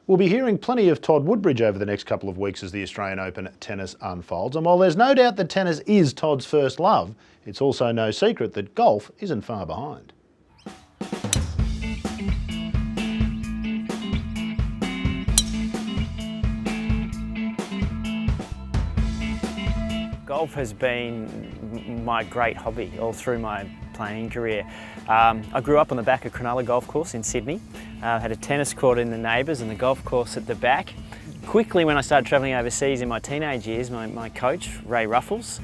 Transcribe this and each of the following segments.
We'll be hearing plenty of Todd Woodbridge over the next couple of weeks as the Australian Open tennis unfolds. And while there's no doubt that tennis is Todd's first love, it's also no secret that golf isn't far behind. Golf has been my great hobby all through my playing career. I grew up on the back of Cronulla Golf Course in Sydney. Had a tennis court in the neighbours and the golf course at the back. Quickly, when I started travelling overseas in my teenage years, my coach, Ray Ruffles,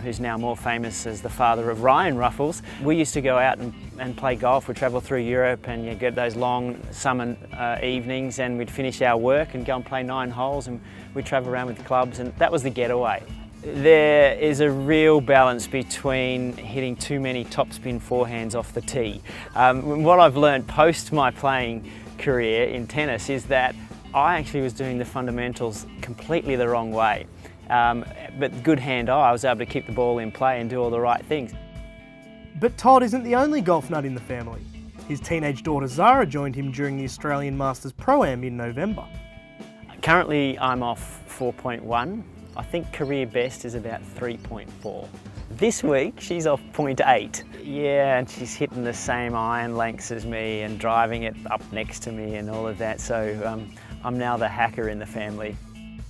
who's now more famous as the father of Ryan Ruffles, we used to go out and play golf. We'd travel through Europe and you get those long summer evenings, and we'd finish our work and go and play 9 holes, and we'd travel around with the clubs, and that was the getaway. There is a real balance between hitting too many topspin forehands off the tee. What I've learned post my playing career in tennis is that I actually was doing the fundamentals completely the wrong way. But good hand-eye, I was able to keep the ball in play and do all the right things. But Todd isn't the only golf nut in the family. His teenage daughter Zara joined him during the Australian Masters Pro-Am in November. Currently I'm off 4.1. I think career best is about 3.4. This week she's off 0.8. Yeah, and she's hitting the same iron lengths as me and driving it up next to me and all of that, so I'm now the hacker in the family.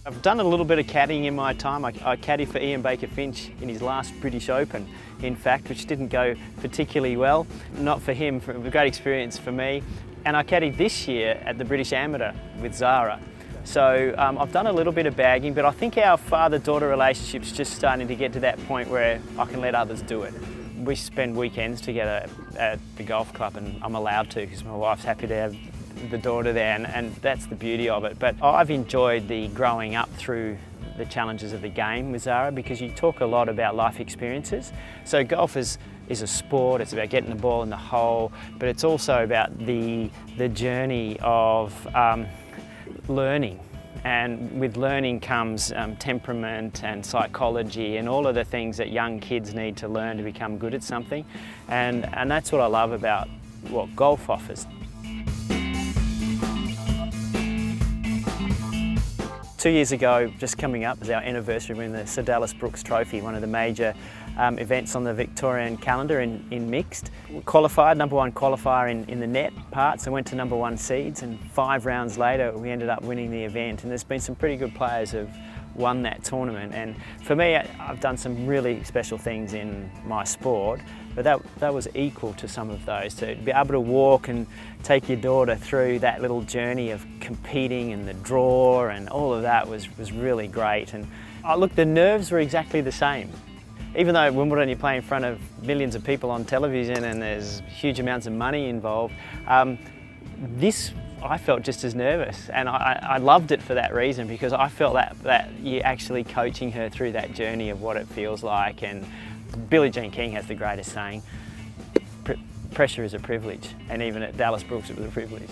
I've done a little bit of caddying in my time. I caddied for Ian Baker Finch in his last British Open, in fact, which didn't go particularly well. Not for him, a great experience for me. And I caddied this year at the British Amateur with Zara. So I've done a little bit of bagging, but I think our father-daughter relationship's just starting to get to that point where I can let others do it. We spend weekends together at the golf club, and I'm allowed to because my wife's happy to have the daughter there, and that's the beauty of it. But I've enjoyed the growing up through the challenges of the game with Zara, because you talk a lot about life experiences. So golf is a sport, it's about getting the ball in the hole, but it's also about the journey of learning. And with learning comes temperament and psychology and all of the things that young kids need to learn to become good at something. And that's what I love about what golf offers. 2 years ago, just coming up, was our anniversary winning the Sir Dallas Brooks Trophy, one of the major events on the Victorian calendar in mixed. Qualified, #1 qualifier in the net parts, and went to #1 seeds, and 5 rounds later we ended up winning the event, and there's been some pretty good players who've won that tournament. And for me, I've done some really special things in my sport, but that was equal to some of those. To be able to walk and take your daughter through that little journey of competing and the draw and all of that was really great. And look, the nerves were exactly the same. Even though at Wimbledon you play in front of millions of people on television and there's huge amounts of money involved, this I felt just as nervous, and I loved it for that reason, because I felt that you're actually coaching her through that journey of what it feels like. And Billie Jean King has the greatest saying, pressure is a privilege, and even at Dallas Brooks it was a privilege.